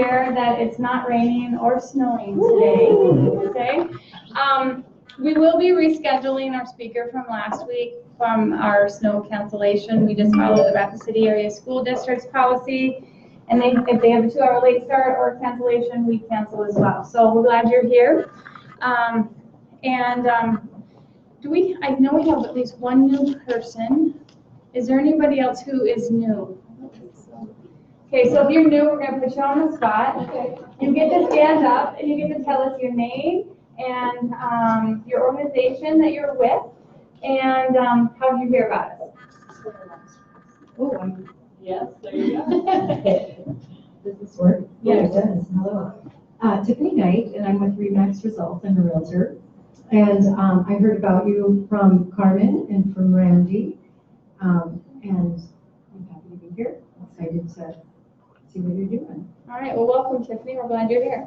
here that it's not raining or snowing today. Okay. We will be rescheduling our speaker from last week from our snow cancellation. We just follow the Rapid City Area School District's policy, and if they have a 2-hour late start or cancellation, we cancel as well. So we're glad you're here. I know we have at least one new person. Is there anybody else who is new? Okay, so if you're new, we're going to put you on the spot. Okay. You get to stand up and you get to tell us your name and your organization that you're with, and how did you hear about us? Oh, yes, there you go. Does this work? Yeah, it does. Hello. Tiffany Knight, and I'm with Remax Results. I'm a realtor. And I heard about you from Carmen and from Randy. And I'm happy to be here. Excited to see what you're doing. All right, well, welcome, Tiffany. We're glad you're here.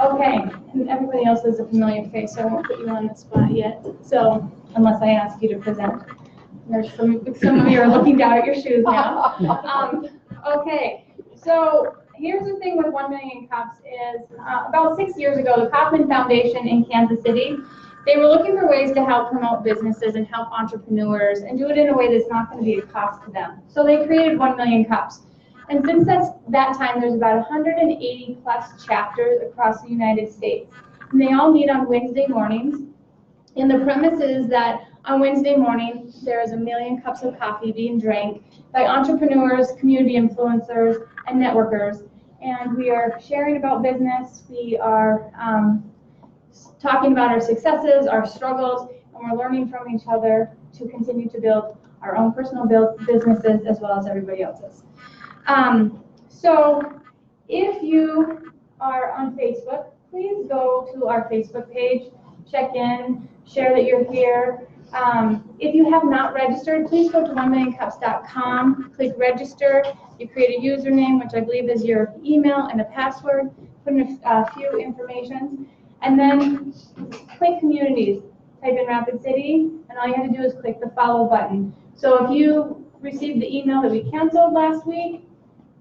Okay, and everybody else is a familiar face, so I won't put you on the spot yet. So, unless I ask you to present. There's some of you are looking down at your shoes now. Okay, so here's the thing with 1 Million Cups is about 6 years ago, the Kauffman Foundation in Kansas City, they were looking for ways to help promote businesses and help entrepreneurs and do it in a way that's not going to be a cost to them. So they created 1 Million Cups. And since that time, there's about 180 plus chapters across the United States. And they all meet on Wednesday mornings. And the premise is that on Wednesday morning, there is 1 million cups of coffee being drank by entrepreneurs, community influencers, and networkers. And we are sharing about business. We are talking about our successes, our struggles, and we're learning from each other to continue to build our own personal businesses as well as everybody else's. So if you are on Facebook, please go to our Facebook page, check in, share that you're here. If you have not registered, please go to 1millioncups.com, click register. You create a username, which I believe is your email, and a password, put in a few information, and then click communities. Type in Rapid City, and all you have to do is click the follow button. So if you received the email that we canceled last week,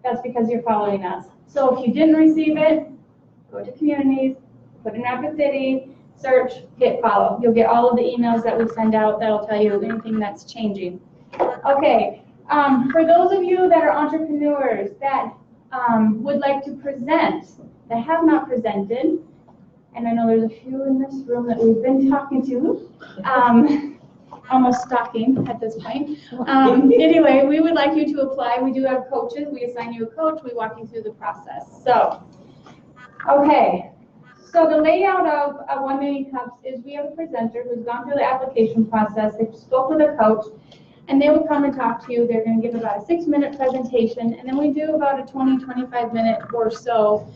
that's because you're following us. So if you didn't receive it, go to communities, put in Rapid City, search, hit follow. You'll get all of the emails that we send out that'll tell you anything that's changing. Okay, for those of you that are entrepreneurs that would like to present, that have not presented, and I know there's a few in this room that we've been talking to, almost stalking at this point. Anyway, we would like you to apply. We do have coaches. We assign you a coach. We walk you through the process. So, okay. So the layout of 1 Million Cups is we have a presenter who's gone through the application process. They've spoke with a coach, and they will come and talk to you. They're going to give about a 6-minute presentation, and then we do about a 20-25-minute or so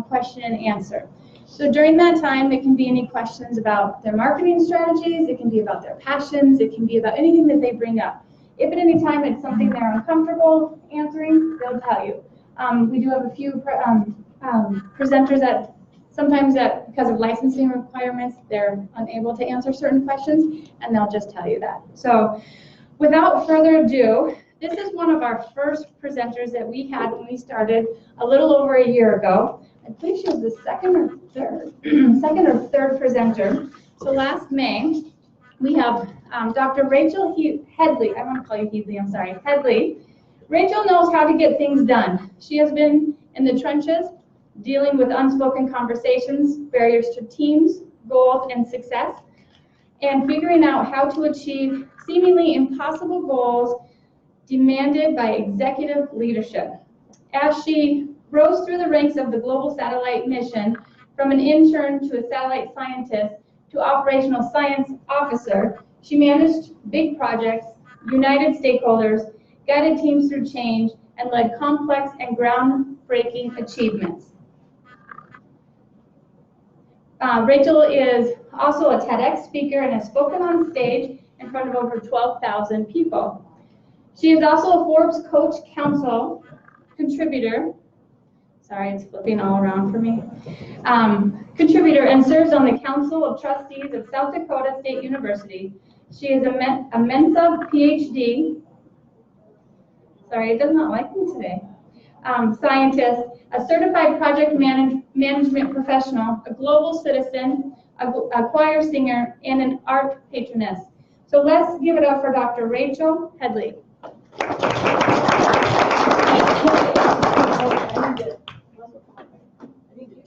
question and answer. So during that time, it can be any questions about their marketing strategies, it can be about their passions, it can be about anything that they bring up. If at any time it's something they're uncomfortable answering, they'll tell you. We do have a few presenters that sometimes because of licensing requirements, they're unable to answer certain questions, and they'll just tell you that. So without further ado, this is one of our first presenters that we had when we started a little over a year ago. I believe she was the second or third presenter. So last May, we have Dr. Rachel Headley. I want to call you Headley, I'm sorry, Headley. Rachel knows how to get things done. She has been in the trenches, dealing with unspoken conversations, barriers to teams, goals, and success, and figuring out how to achieve seemingly impossible goals demanded by executive leadership. As she rose through the ranks of the global satellite mission from an intern to a satellite scientist to operational science officer, she managed big projects, united stakeholders, guided teams through change, and led complex and groundbreaking achievements. Rachel is also a TEDx speaker and has spoken on stage in front of over 12,000 people. She is also a Forbes Coach Council contributor. Sorry, it's flipping all around for me. Contributor and serves on the Council of Trustees of South Dakota State University. She is a Mensa PhD. Sorry, it does not like me today. scientist, a certified project management professional, a global citizen, a choir singer, and an art patroness. So let's give it up for Dr. Rachel Headley.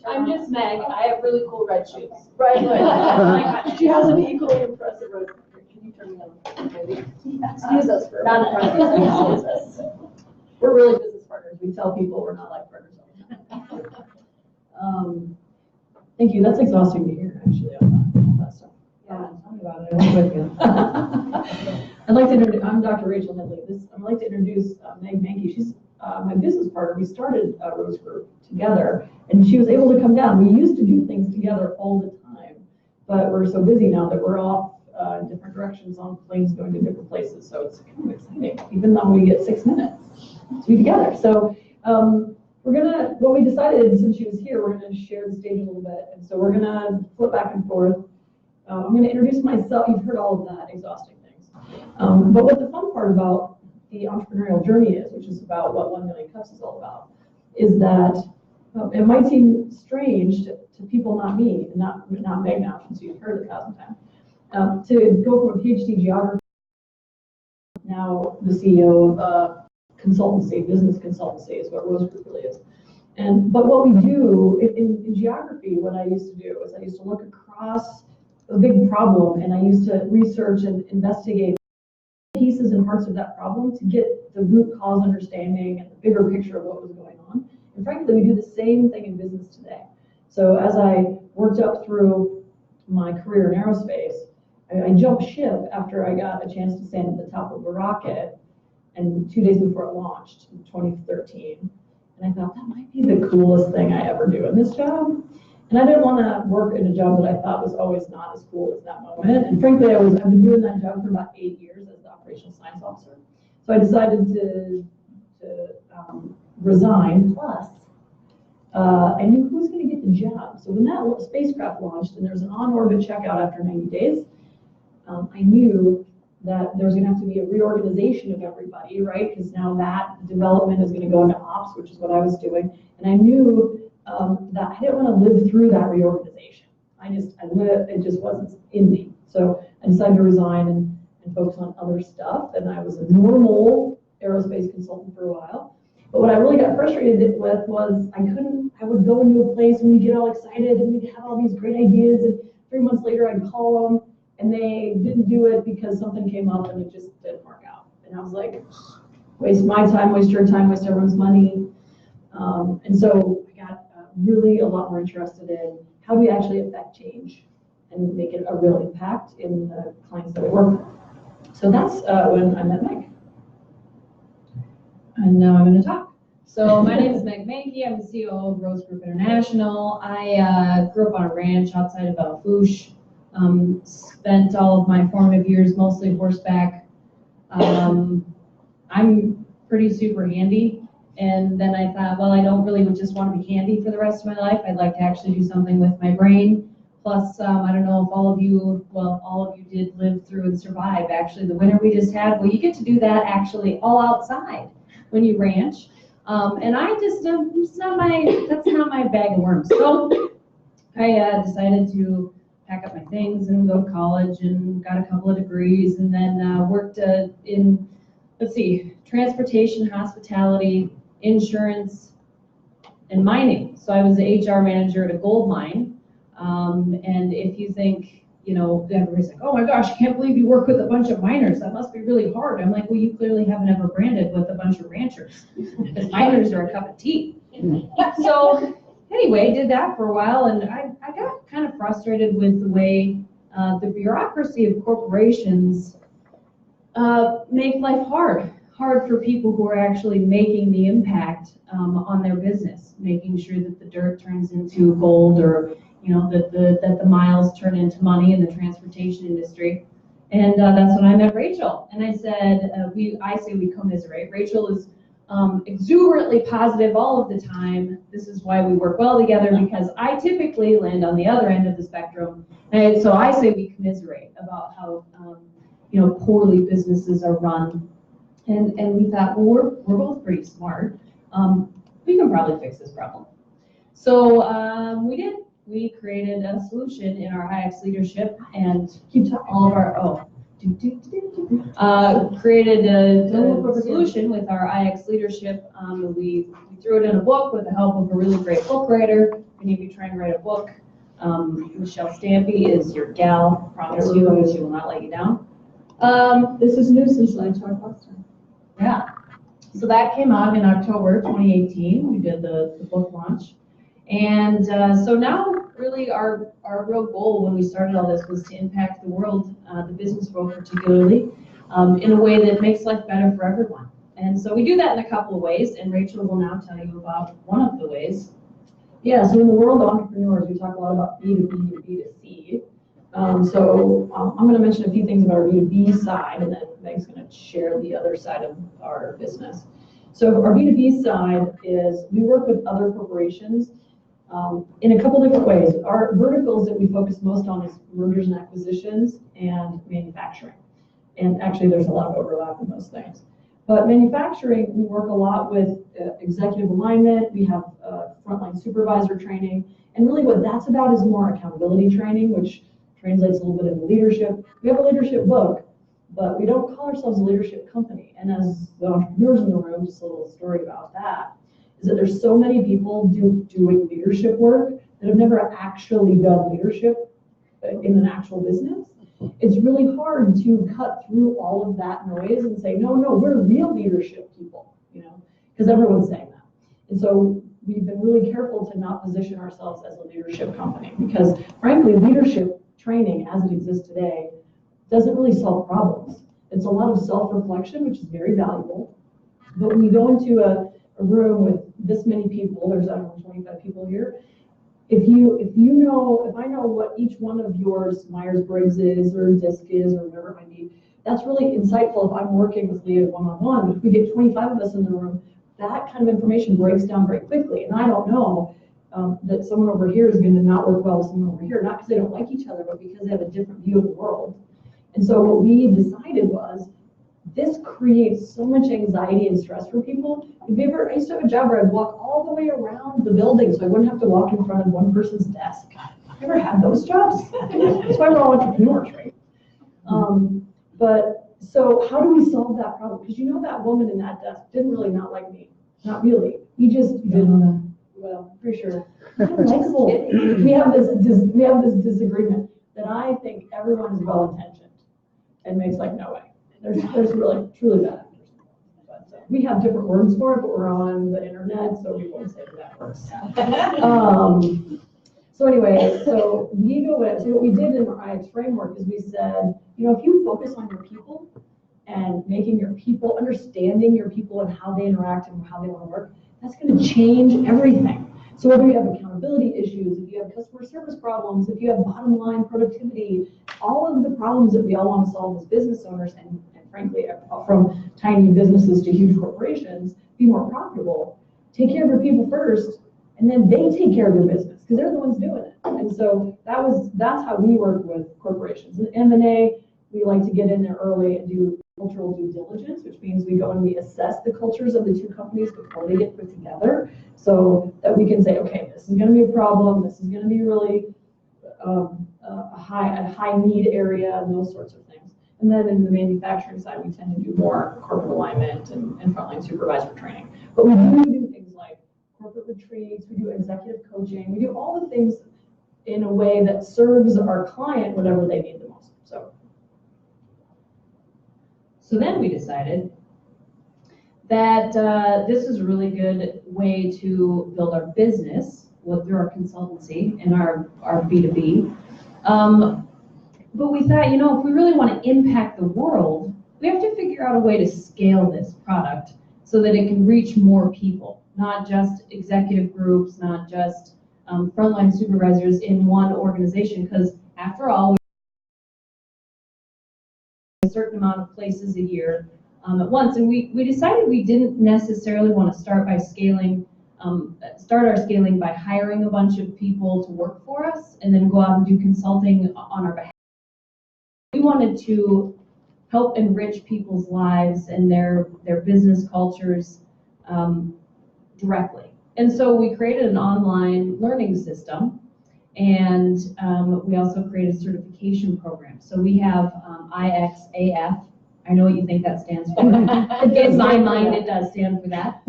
I'm just Meg. I have really cool red shoes. Right. She has an equally impressive red. Can you turn me on, maybe? Excuse us for not excuse us. We're really business partners. We tell people we're not like partners all the time. Thank you. That's exhausting to hear, actually, all that stuff. Tell me about it. I'm with you. I'd like to introduce, I'm Dr. Rachel Headley. I'd like to introduce Meg Mankey. She's my business partner. We started Rose Group together, and she was able to come down. We used to do things together all the time, but we're so busy now that we're off in different directions on planes going to different places. So it's kind of exciting, even though we get 6 minutes to be together. So what we decided since she was here, we're gonna share the stage a little bit. And so we're gonna flip back and forth. I'm gonna introduce myself. You've heard all of that exhausting things. But what the fun part about the entrepreneurial journey is, which is about what 1 Million Cups is all about, is that it might seem strange to people, not me, not Meg now, since you've heard it 1,000 times, to go from a PhD geography, now the CEO of a consultancy, business consultancy is what Rose Group really is. But what we do in geography, what I used to do is I used to look across a big problem, and I used to research and investigate pieces and parts of that problem to get the root cause understanding and the bigger picture of what was going on. And frankly, we do the same thing in business today. So as I worked up through my career in aerospace, I jumped ship after I got a chance to stand at the top of a rocket, and 2 days before it launched in 2013. And I thought that might be the coolest thing I ever do in this job. And I didn't want to work in a job that I thought was always not as cool as that moment. And frankly, I've been doing that job for about 8 years as the operational science officer. So I decided to resign. Plus, I knew who was going to get the job. So when that spacecraft launched and there was an on-orbit checkout after 90 days, I knew that there's going to have to be a reorganization of everybody, right? Because now that development is going to go into ops, which is what I was doing. And I knew that I didn't want to live through that reorganization. It just wasn't in me. So I decided to resign and focus on other stuff. And I was a normal aerospace consultant for a while. But what I really got frustrated with was I would go into a place and we'd get all excited and we'd have all these great ideas. And 3 months later, I'd call them and they didn't do it because something came up and it just didn't work out. And I was like, waste my time, waste your time, waste everyone's money. And so I got really a lot more interested in how do we actually affect change and make it a real impact in the clients that we work with. So that's when I met Meg. And now I'm going to talk. So my name is Meg Mankey. I'm the CEO of Rose Group International. I grew up on a ranch outside of Belfouche. Spent all of my formative years mostly horseback. I'm pretty super handy. And then I thought, well, I don't really just want to be handy for the rest of my life. I'd like to actually do something with my brain. Plus, I don't know if all of you did live through and survive actually the winter we just had. Well, you get to do that actually all outside when you ranch. And that's not my bag of worms. So I decided to pack up my things and go to college and got a couple of degrees and then worked in, transportation, hospitality, insurance, and mining. So I was the HR manager at a gold mine. And if you think, everybody's like, oh my gosh, I can't believe you work with a bunch of miners. That must be really hard. I'm like, well, you clearly haven't ever branded with a bunch of ranchers because miners are a cup of tea. So anyway, did that for a while. And I got kind of frustrated with the way the bureaucracy of corporations make life hard for people who are actually making the impact on their business, making sure that the dirt turns into gold or that the miles turn into money in the transportation industry. And that's when I met Rachel. And I said, I say we commiserate. Rachel is exuberantly positive all of the time. This is why we work well together, because I typically land on the other end of the spectrum. And so I say we commiserate about how poorly businesses are run. And we thought, well, we're both pretty smart. we can probably fix this problem. So we did. We created a solution in our IX leadership and all of our, created a solution with our IX leadership. We threw it in a book with the help of a really great book writer. If any of you trying to write a book, Michelle Stampy is your gal. Promise you, she will not let you down. This is new since I talked last time. Yeah. So that came out in October 2018. We did the book launch. And so now really our real goal when we started all this was to impact the world, the business world particularly, in a way that makes life better for everyone. And so we do that in a couple of ways, and Rachel will now tell you about one of the ways. Yeah, so in the world of entrepreneurs, we talk a lot about B2B and B2C. So I'm going to mention a few things about our B2B side, and then Meg's going to share the other side of our business. So our B2B side is we work with other corporations in a couple different ways. Our verticals that we focus most on is mergers and acquisitions and manufacturing. And actually, there's a lot of overlap in those things. But manufacturing, we work a lot with executive alignment. We have frontline supervisor training. And really what that's about is more accountability training, which translates a little bit into leadership. We have a leadership book, but we don't call ourselves a leadership company. And as the entrepreneurs in the room, just a little story about that, is that there's so many people doing leadership work that have never actually done leadership in an actual business. It's really hard to cut through all of that noise and say, no, we're real leadership people, because everyone's saying that. And so we've been really careful to not position ourselves as a leadership company because frankly, leadership training as it exists today doesn't really solve problems. It's a lot of self-reflection, which is very valuable. But when you go into a room with this many people, there's, I don't know, 25 people here, if I know what each one of yours Myers-Briggs is or DISC is or whatever it might be, that's really insightful if I'm working with Leah one-on-one. But if we get 25 of us in the room, that kind of information breaks down very quickly. And I don't know that someone over here is going to not work well with someone over here, not because they don't like each other, but because they have a different view of the world. And so what we decided was, this creates so much anxiety and stress for people. I used to have a job where I'd walk all the way around the building so I wouldn't have to walk in front of one person's desk. You ever had those jobs? That's why we're all entrepreneurs, right? But so how do we solve that problem? Because that woman in that desk didn't really not like me. Not really. We just didn't. Well, pretty sure. Likable. We have this disagreement that I think everyone is well intentioned, and Meg's like, no way. There's really truly bad actors. But we have different words for it, but we're on the internet, so we won't say that works. So anyway, so what we did in our IX framework is we said, if you focus on your people and making your people, understanding your people and how they interact and how they want to work, that's going to change everything. So whether you have accountability issues, if you have customer service problems, if you have bottom line productivity, all of the problems that we all want to solve as business owners, and frankly, from tiny businesses to huge corporations, be more profitable, take care of your people first, and then they take care of your business, because they're the ones doing it. And so that's how we work with corporations. In M&A, we like to get in there early and do cultural due diligence, which means we go and we assess the cultures of the two companies before they get put together, so that we can say, okay, this is going to be a problem, this is going to be really a high need area, and those sorts of things. And then in the manufacturing side, we tend to do more corporate alignment and frontline supervisor training. But we do things like corporate retreats, we do executive coaching, we do all the things in a way that serves our client whatever they need the most. So then we decided that this is a really good way to build our business through our consultancy and our B2B. But we thought, if we really want to impact the world, we have to figure out a way to scale this product so that it can reach more people, not just executive groups, not just frontline supervisors in one organization, because after all, a certain amount of places a year at once. And we decided we didn't necessarily want to start our scaling by hiring a bunch of people to work for us and then go out and do consulting on our behalf. We wanted to help enrich people's lives and their business cultures directly. And so we created an online learning system, and we also created a certification program. So we have IXAF. I know what you think that stands for. In my mind, it does stand for that.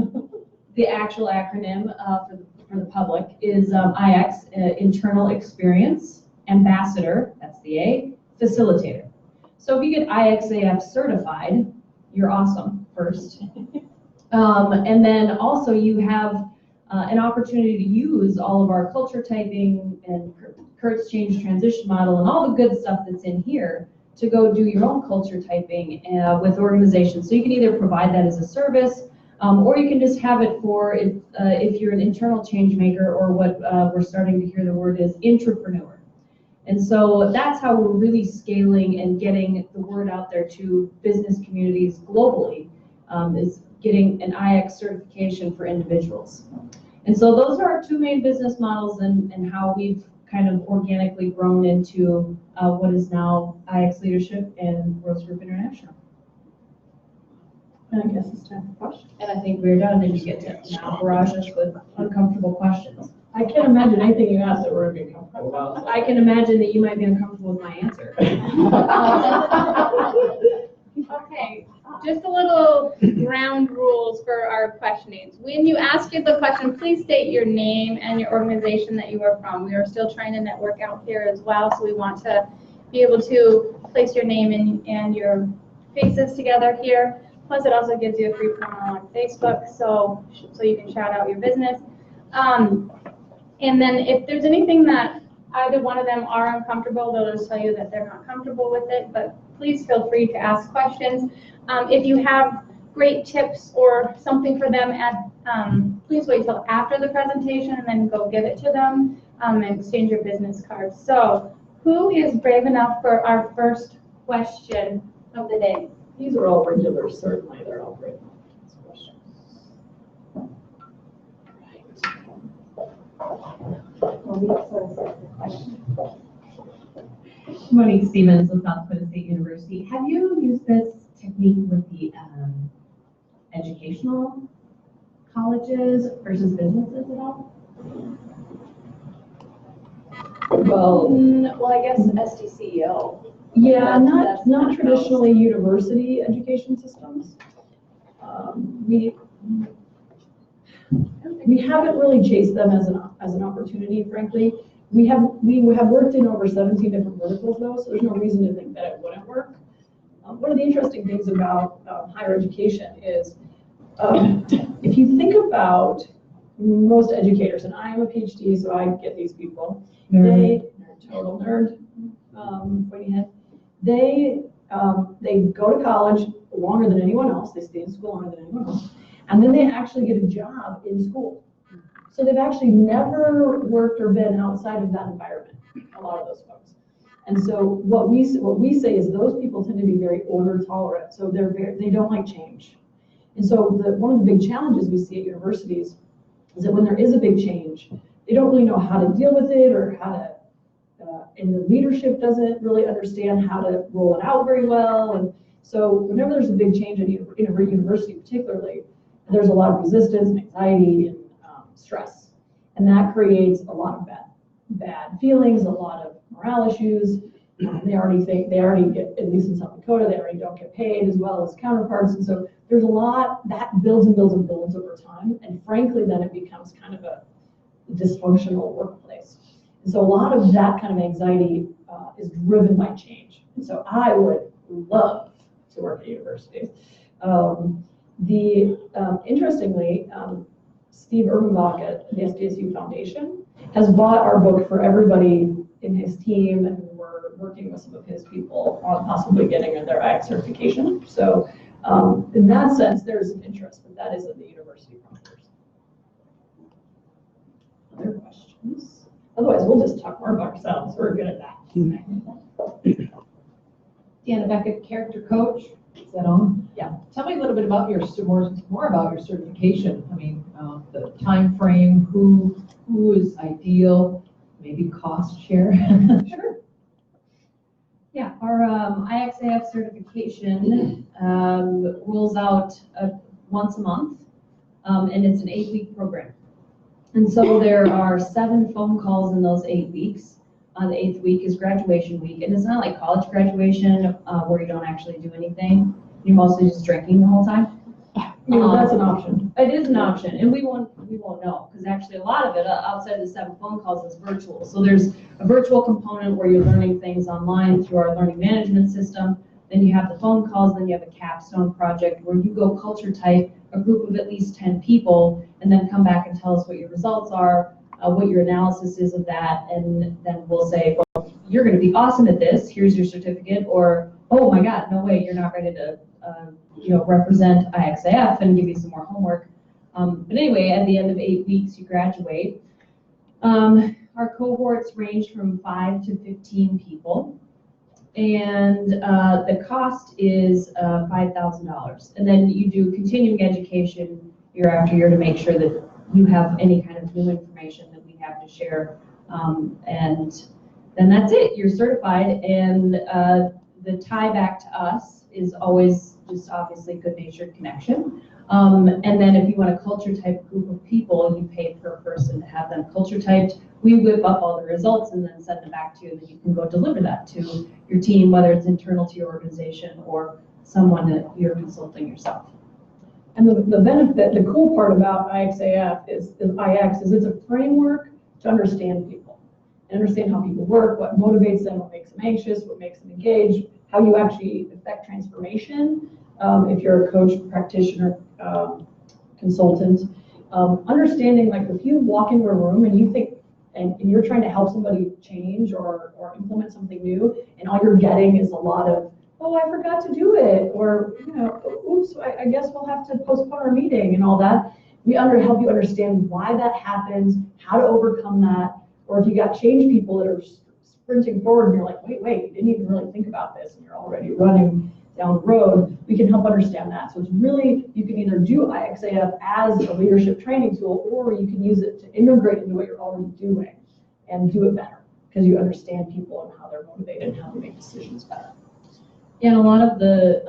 The actual acronym for the public is IX, Internal Experience Ambassador, that's the A, Facilitator. So if you get IXAF certified, you're awesome first. And then also you have an opportunity to use all of our culture typing and Kurt's change transition model and all the good stuff that's in here to go do your own culture typing with organizations. So you can either provide that as a service, or you can just have it for if you're an internal change maker, or what we're starting to hear the word is intrapreneur. And so that's how we're really scaling and getting the word out there to business communities globally, is getting an IX certification for individuals. And so those are our two main business models, and how we've kind of organically grown into what is now IX Leadership and Rose Group International. And I guess it's time for questions. And I think we're done, and you get to now barrage us with uncomfortable questions. I can't imagine anything you asked that we're going to be comfortable about. I can imagine that you might be uncomfortable with my answer. Okay, just a little ground rules for our questionings. When you ask the question, please state your name and your organization that you are from. We are still trying to network out here as well, so we want to be able to place your name and your faces together here. Plus, it also gives you a free promo on Facebook, so you can shout out your business. And then if there's anything that either one of them are uncomfortable, they'll just tell you that they're not comfortable with it, but please feel free to ask questions. If you have great tips or something for them, please wait till after the presentation and then go give it to them and exchange your business cards. So who is brave enough for our first question of the day? These are all regulars, certainly, they're all great. Monique Stevens with South Dakota State University. Have you used this technique with the educational colleges versus businesses at all? Well, I guess SDCEO. Yeah, not traditionally university education systems. We haven't really chased them as an opportunity, frankly. We have worked in over 17 different verticals though, so there's no reason to think that it wouldn't work. One of the interesting things about higher education is if you think about most educators, and I am a PhD, so I get these people. They total nerd, pointy head. They go to college longer than anyone else. They stay in school longer than anyone else, and then they actually get a job in school. So they've actually never worked or been outside of that environment. A lot of those folks. And so what we say is those people tend to be very order tolerant. So they don't like change. And so one of the big challenges we see at universities is that when there is a big change, they don't really know how to deal with it, or how to, and the leadership doesn't really understand how to roll it out very well. And so whenever there's a big change in a university particularly, there's a lot of resistance and anxiety and stress. And that creates a lot of bad feelings, a lot of morale issues. They already get, at least in South Dakota, they already don't get paid as well as counterparts. And so there's a lot that builds and builds and builds over time. And frankly, then it becomes kind of a dysfunctional workplace. And so a lot of that kind of anxiety is driven by change. And so I would love to work at universities. Interestingly, Steve Urbanbach at the SDSU Foundation has bought our book for everybody in his team, and we're working with some of his people on possibly getting their IX certification. So in that sense, there's an interest, but that is in the university providers. Other questions? Otherwise, we'll just talk more about ourselves. We're good at that. Deanna Beckett, character coach. Is that on? Yeah. Tell me a little bit about more about your certification. I mean, the time frame, who is ideal, maybe cost share. Sure. Yeah, our IXAF certification rolls out once a month, and it's an 8-week program. And so there are 7 phone calls in those 8 weeks. The 8th week is graduation week, and it's not like college graduation where you don't actually do anything. You're mostly just drinking the whole time. That's an option. It is an option, and we won't know, because actually a lot of it outside of the 7 phone calls is virtual. So there's a virtual component where you're learning things online through our learning management system. Then you have the phone calls, then you have a capstone project where you go culture type a group of at least 10 people, and then come back and tell us what your results are, what your analysis is of that, and then we'll say, well, you're going to be awesome at this, here's your certificate, or, oh my God, no way, you're not ready to represent IXAF, and give you some more homework. But anyway, at the end of 8 weeks, you graduate. Our cohorts range from 5 to 15 people. And the cost is $5,000. And then you do continuing education year after year to make sure that you have any kind of new information that we have to share. And then that's it, you're certified. And the tie back to us is always just obviously good-natured connection. And then if you want a culture type group of people, you pay per person to have them culture typed. We whip up all the results and then send them back to you, and then you can go deliver that to your team, whether it's internal to your organization or someone that you're consulting yourself. And the benefit, the cool part about IXAF is it's a framework to understand people, and understand how people work, what motivates them, what makes them anxious, what makes them engaged, how you actually affect transformation. If you're a coach, practitioner, consultant, understanding, like, if you walk into a room and you think, and you're trying to help somebody change or implement something new, and all you're getting is a lot of, oh, I forgot to do it, or, oops, I guess we'll have to postpone our meeting and all that. We help you understand why that happens, how to overcome that, or if you got change people that are sprinting forward and you're like, wait, you didn't even really think about this, and you're already running down the road, we can help understand that. So it's really, you can either do IXAF as a leadership training tool, or you can use it to integrate into what you're already doing and do it better, because you understand people and how they're motivated and how they make decisions better. Yeah, and a lot of the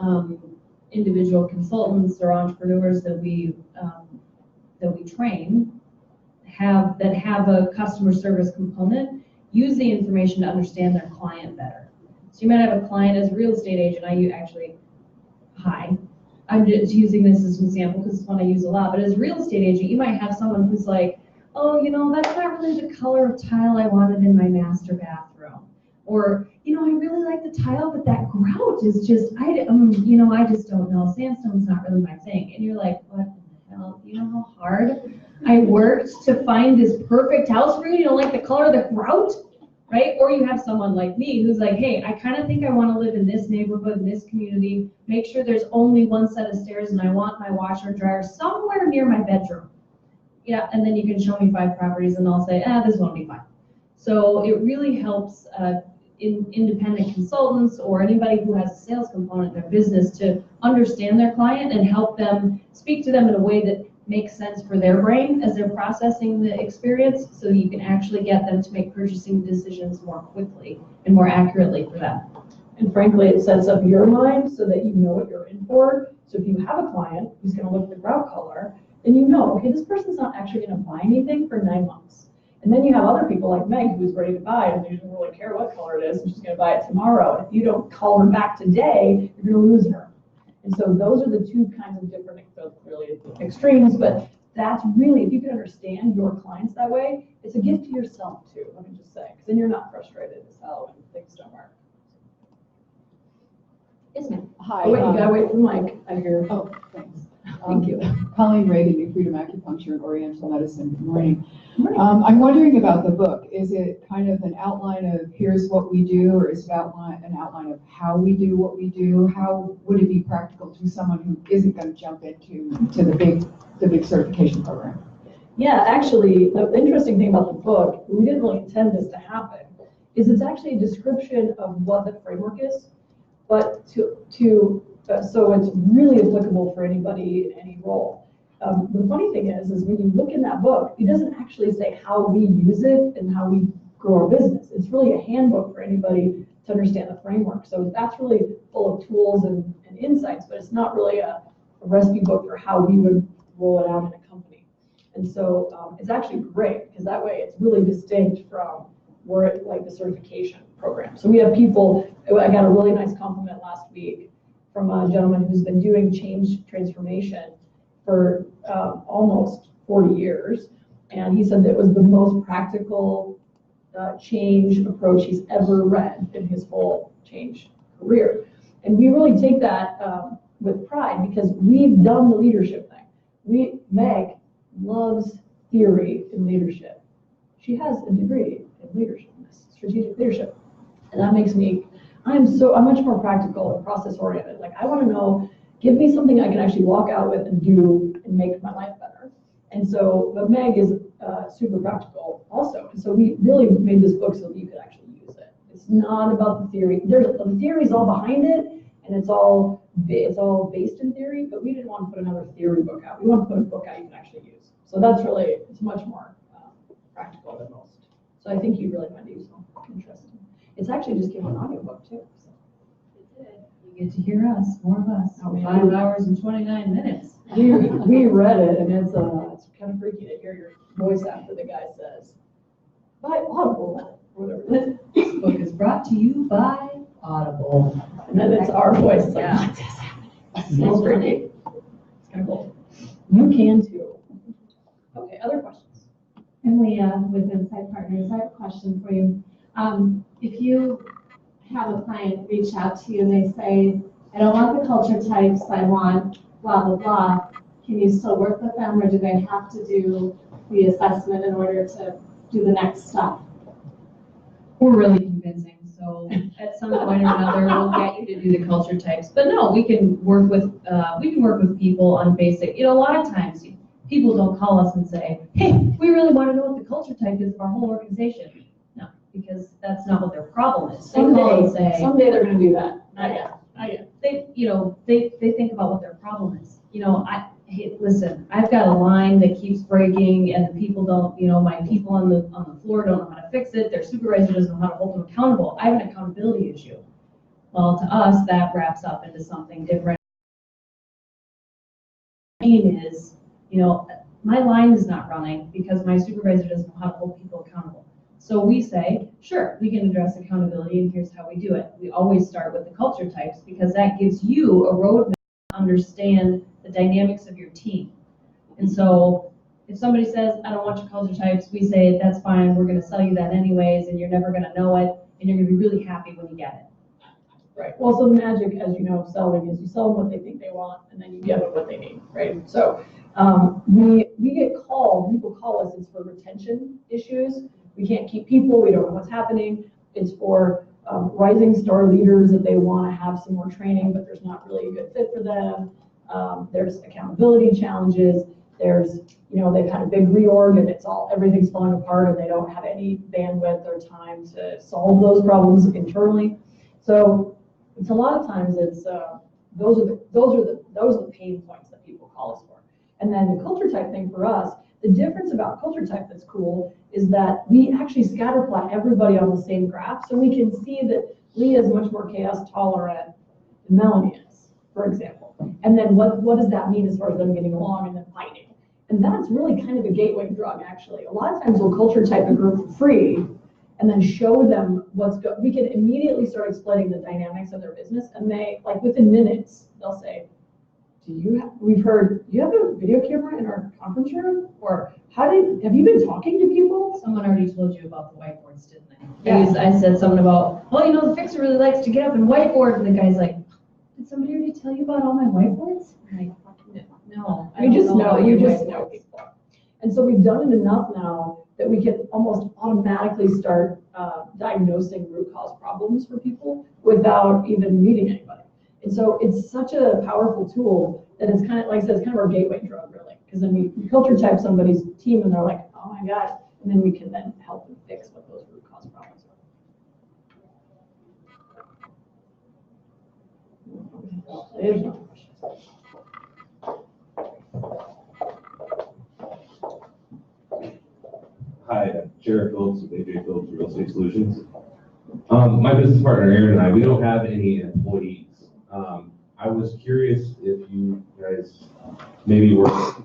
individual consultants or entrepreneurs that we train have a customer service component, use the information to understand their client better. So you might have a client as a real estate agent. I'm just using this as an example because it's one I use a lot, but as a real estate agent, you might have someone who's like, oh, that's not really the color of tile I wanted in my master bathroom. Or, I really like the tile, but that grout is just, I just don't know. Sandstone's not really my thing. And you're like, what the hell? You know how hard I worked to find this perfect house for you? You don't like the color of the grout? Right? Or you have someone like me who's like, hey, I kind of think I want to live in this neighborhood, in this community, make sure there's only one set of stairs, and I want my washer and dryer somewhere near my bedroom. Yeah, and then you can show me 5 properties and I'll say, this won't be fine. So it really helps independent consultants or anybody who has a sales component in their business to understand their client and help them speak to them in a way that makes sense for their brain as they're processing the experience, so you can actually get them to make purchasing decisions more quickly and more accurately for them. And frankly, it sets up your mind so that you know what you're in for. So if you have a client who's going to look at the grout color, then okay, this person's not actually going to buy anything for 9 months. And then you have other people like Meg who's ready to buy it, and she doesn't really care what color it is, and she's going to buy it tomorrow. And if you don't call her back today, you're going to lose her. And so those are the two kinds of different, really extremes, but that's really, if you can understand your clients that way, it's a gift to yourself too, let me just say, because then you're not frustrated as hell when things don't work. Yes, ma'am. Hi. Oh, wait, you gotta wait for the mic, I hear. Oh, thanks. Thank you. Colleen Reagan, New Freedom Acupuncture and Oriental Medicine. Good morning. Good morning. I'm wondering about the book. Is it kind of an outline of here's what we do, or is it an outline of how we do what we do? How would it be practical to someone who isn't going to jump into the big certification program? Yeah, actually, the interesting thing about the book, we didn't really intend this to happen, is it's actually a description of what the framework is, but so it's really applicable for anybody in any role. The funny thing is when you look in that book, it doesn't actually say how we use it and how we grow our business. It's really a handbook for anybody to understand the framework. So that's really full of tools and insights, but it's not really a recipe book for how we would roll it out in a company. And so it's actually great because that way it's really distinct from like the certification program. So we have people, I got a really nice compliment last week from a gentleman who's been doing change transformation for almost 40 years. And he said that it was the most practical change approach he's ever read in his whole change career. And we really take that with pride because we've done the leadership thing. Meg loves theory in leadership. She has a degree in leadership, strategic leadership. And that makes me, I'm much more practical and process oriented. Like I want to know, give me something I can actually walk out with and do and make my life better. And so, but Meg is super practical also. And so we really made this book so that you could actually use it. It's not about the theory. The theory is all behind it, and it's all based in theory, but we didn't want to put another theory book out. We want to put a book out you can actually use. So that's really, it's much more practical than most. So I think you really might do something interesting. It's actually just given an audiobook too. So. You get to hear us, more of us. 5 hours and 29 minutes. We read it, and it's kind of freaky to hear your voice after the guy says, by Audible, or whatever. This book is brought to you by Audible. And then it's our voice. It's like, Yeah. what is happening? It's pretty neat. It's kind of cool. You can too. Okay, other questions? And Leah with Insight Partners, I have a question for you. If you have a client reach out to you and they say, I don't want the culture types, I want blah, blah, blah, can you still work with them or do they have to do the assessment in order to do the next step? We're really convincing, so at some point or another, we'll get you to do the culture types. But no, we can work with people on basic, a lot of times people don't call us and say, hey, we really want to know what the culture type is of our whole organization. No, because that's not what their problem is. They call and say, Someday they're going to do that. Not yet. They think about what their problem is. Hey, listen, I've got a line that keeps breaking and the people don't, my people on the floor don't know how to fix it. Their supervisor doesn't know how to hold them accountable. I have an accountability issue. Well, to us, that wraps up into something different. Is, my line is not running because my supervisor doesn't know how to hold people accountable. So we say, sure, we can address accountability and here's how we do it. We always start with the culture types because that gives you a roadmap to understand the dynamics of your team. And so if somebody says, I don't want your culture types, we say, that's fine, we're gonna sell you that anyways, and you're never gonna know it, and you're gonna be really happy when you get it. Right. Well, so the magic, as you know, of selling is you sell them what they think they want, and then you give them what they need, right? So we get called, people call us, it's for retention issues. We can't keep people, we don't know what's happening. It's for rising star leaders that they want to have some more training, but there's not really a good fit for them. There's accountability challenges. There's, they've had a big reorg and everything's falling apart and they don't have any bandwidth or time to solve those problems internally. So it's a lot of times it's those are the pain points that people call us for. And then the culture type thing for us, the difference about culture type that's cool is that we actually scatter plot everybody on the same graph, so we can see that Leah is much more chaos tolerant than Melanie is, for example. And then what does that mean as far as them getting along and then fighting? And that's really kind of a gateway drug, actually. A lot of times we'll culture type a group for free and then show them we can immediately start explaining the dynamics of their business, and they, like within minutes, they'll say, we've heard, do you have a video camera in our conference room? Or have you been talking to people? Someone already told you about the whiteboards, didn't they? Yeah. I said something about, the fixer really likes to get up and whiteboard, and the guy's like, did somebody already tell you about all my whiteboards? I'm like, no. You just know people. And so we've done it enough now that we can almost automatically start diagnosing root cause problems for people without even meeting anybody. And so it's such a powerful tool that it's kind of, like I said, it's kind of our gateway drug, really. Because then we culture type somebody's team and they're like, oh my God. And then we can then help them fix what those root cause problems are. There's no questions. Hi, Jared Phillips with AJ Phillips Real Estate Solutions. My business partner Aaron and I, we don't have any employees. I was curious if you guys maybe work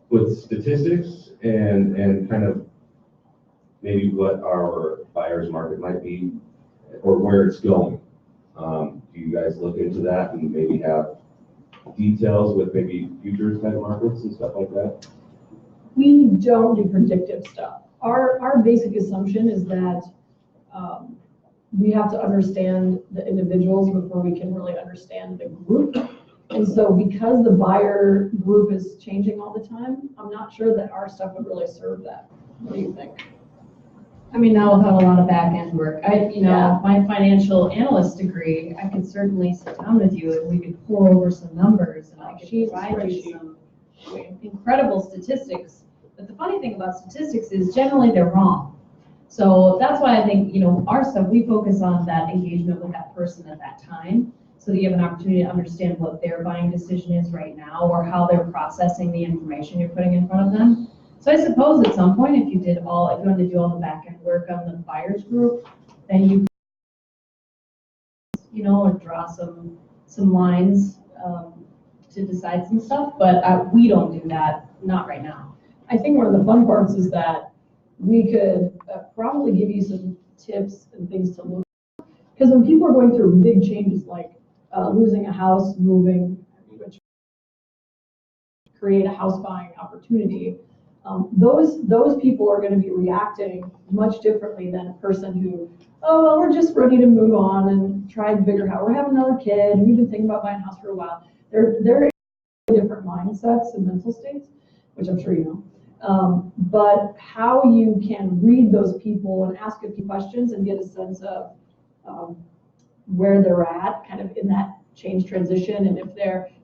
with statistics and kind of maybe what our buyer's market might be or where it's going. Do you guys look into that and maybe have details with maybe futures type markets and stuff like that? We don't do predictive stuff. Our basic assumption is that we have to understand the individuals before we can really understand the group. And so because the buyer group is changing all the time, I'm not sure that our stuff would really serve that. What do you think? I mean, now without a lot of back end work, Yeah. my financial analyst degree, I could certainly sit down with you and we could pour over some numbers and I could provide you some incredible statistics. But the funny thing about statistics is generally they're wrong. So that's why I think, our stuff, we focus on that engagement with that person at that time, so that you have an opportunity to understand what their buying decision is right now or how they're processing the information you're putting in front of them. So I suppose at some point, if you wanted to do all the back end work on the buyers group, then or draw some lines to decide some stuff, but we don't do that, not right now. I think one of the fun parts is that we could probably give you some tips and things to look at. Because when people are going through big changes like losing a house, moving, which create a house buying opportunity, those people are going to be reacting much differently than a person who, oh, well, we're just ready to move on and try a bigger house. We're having another kid. We've been thinking about buying a house for a while. They're in different mindsets and mental states, which I'm sure you know. But how you can read those people and ask a few questions and get a sense of where they're at kind of in that change transition, and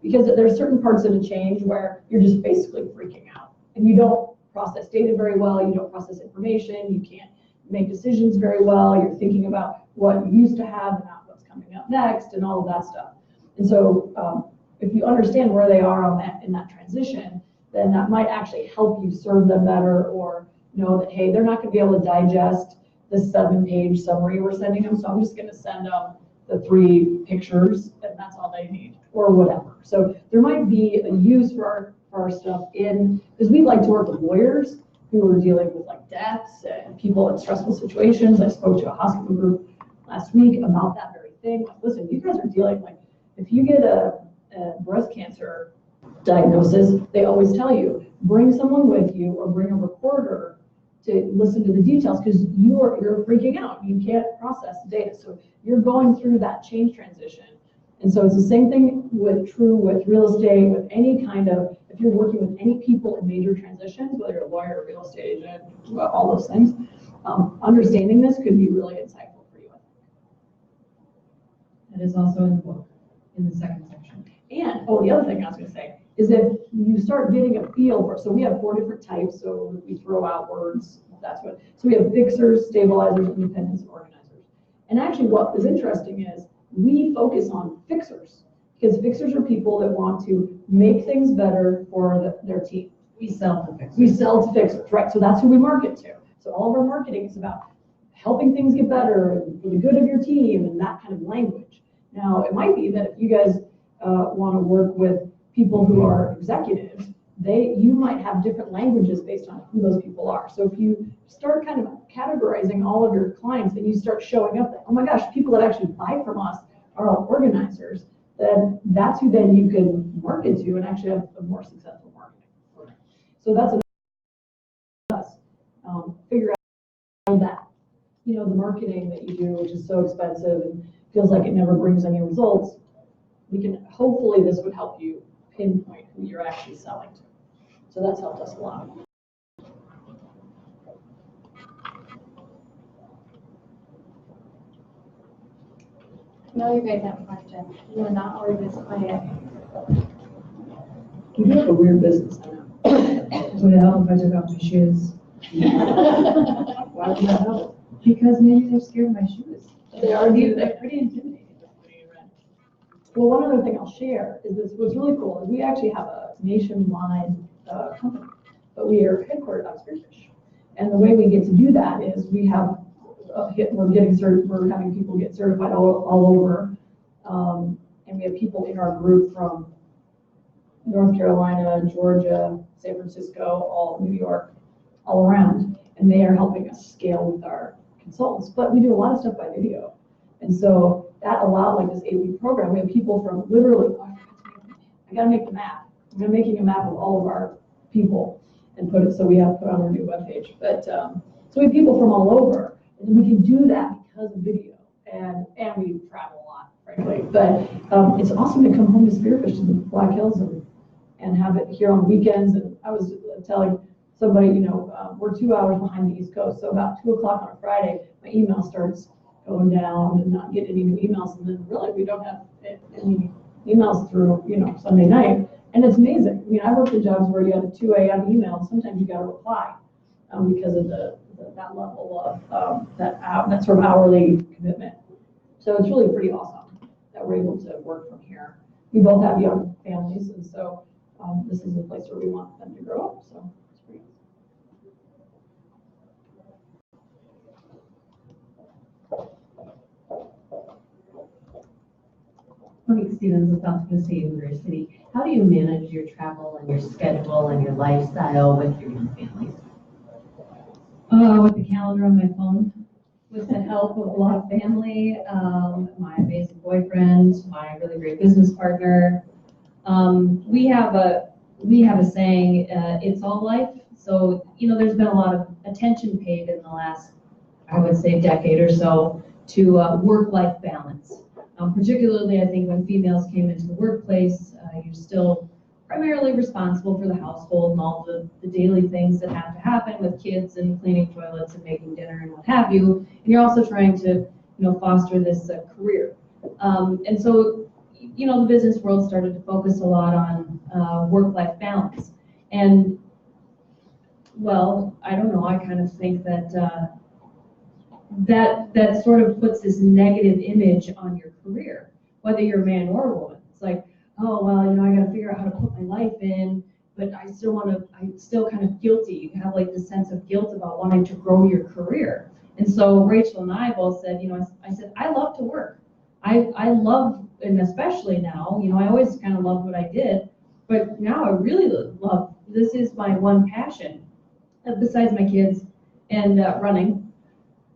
because there's certain parts of the change where you're just basically freaking out and you don't process data very well, you don't process information, you can't make decisions very well, you're thinking about what you used to have and not what's coming up next and all of that stuff. And so if you understand where they are in that transition, then that might actually help you serve them better, or know that, hey, they're not going to be able to digest the 7-page summary we're sending them, so I'm just going to send them the 3 pictures and that's all they need, or whatever. So there might be a use for our stuff because we like to work with lawyers who are dealing with like deaths and people in stressful situations. I spoke to a hospital group last week about that very thing. Like, listen, you guys are dealing, like, if you get a breast cancer diagnosis, they always tell you, bring someone with you or bring a recorder to listen to the details, because you're freaking out. You can't process the data. So you're going through that change transition. And so it's the same thing with real estate, with any kind of, if you're working with any people in major transitions, whether you're a lawyer, real estate agent, all those things, understanding this could be really insightful for you, I think. That is also in the book, in the second section. And, the other thing I was going to say is that you start getting a feel for, so we have 4 different types, so we throw out words, so we have fixers, stabilizers, independents, and organizers. And actually what is interesting is we focus on fixers, because fixers are people that want to make things better for their team. We sell to fixers. We sell to fixers, right? So that's who we market to. So all of our marketing is about helping things get better and for the good of your team and that kind of language. Now, it might be that if you guys want to work with people who are executives, you might have different languages based on who those people are. So if you start kind of categorizing all of your clients and you start showing up that, oh my gosh, people that actually buy from us are all organizers, then that's who then you can market to and actually have a more successful marketing. So that's us. Figure out that, the marketing that you do, which is so expensive and feels like it never brings any results. Hopefully this would help you pinpoint who you're actually selling to. So that's helped us a lot. No, you guys have questions. You're not always quiet. You do have a weird business, I know. Would it help if I took off my shoes? Why would that help? Because maybe they're scared of my shoes. They're pretty intimidating. Well, one other thing I'll share is what's really cool is we actually have a nationwide company, but we are headquartered out of Spearfish. And the way we get to do that is we're having people get certified all over, and we have people in our group from North Carolina, Georgia, San Francisco, all New York, all around. And they are helping us scale with our consultants. But we do a lot of stuff by video. And so that allowed, like this 8-week program, we have people from literally, I gotta make the map. I'm making a map of all of our people and put it, so we have put on our new webpage. But, so we have people from all over, and we can do that because of video. And we travel a lot, frankly. But it's awesome to come home to Spearfish to the Black Hills and have it here on weekends. And I was telling somebody, we're 2 hours behind the East Coast. So about 2 o'clock on a Friday, my email starts going down and not getting any new emails. And then really we don't have any emails through, Sunday night. And it's amazing. I mean, I worked in jobs where you have a 2 a.m. email, and sometimes you got to reply because of that level of that sort of hourly commitment. So it's really pretty awesome that we're able to work from here. We both have young families, and so this is a place where we want them to grow up. So it's pretty. Monique Stevens with South Tennessee University. How do you manage your travel and your schedule and your lifestyle with your young families? With the calendar on my phone, with the help of a lot of family, my amazing boyfriend, my really great business partner. We have a saying, it's all life. So, there's been a lot of attention paid in the last, I would say, decade or so to work-life balance. Particularly, I think when females came into the workplace, you're still primarily responsible for the household and all the daily things that have to happen with kids and cleaning toilets and making dinner and what have you. And you're also trying to, foster this career. And so, the business world started to focus a lot on work-life balance. And, well, I don't know, I kind of think that that sort of puts this negative image on your career, whether you're a man or a woman. It's like, oh, well, I got to figure out how to put my life in, but I'm still kind of guilty. You have like this sense of guilt about wanting to grow your career. And so Rachel and I both said, I said, I love to work. I love, and especially now, I always kind of loved what I did, but now I really love, this is my one passion, besides my kids and running.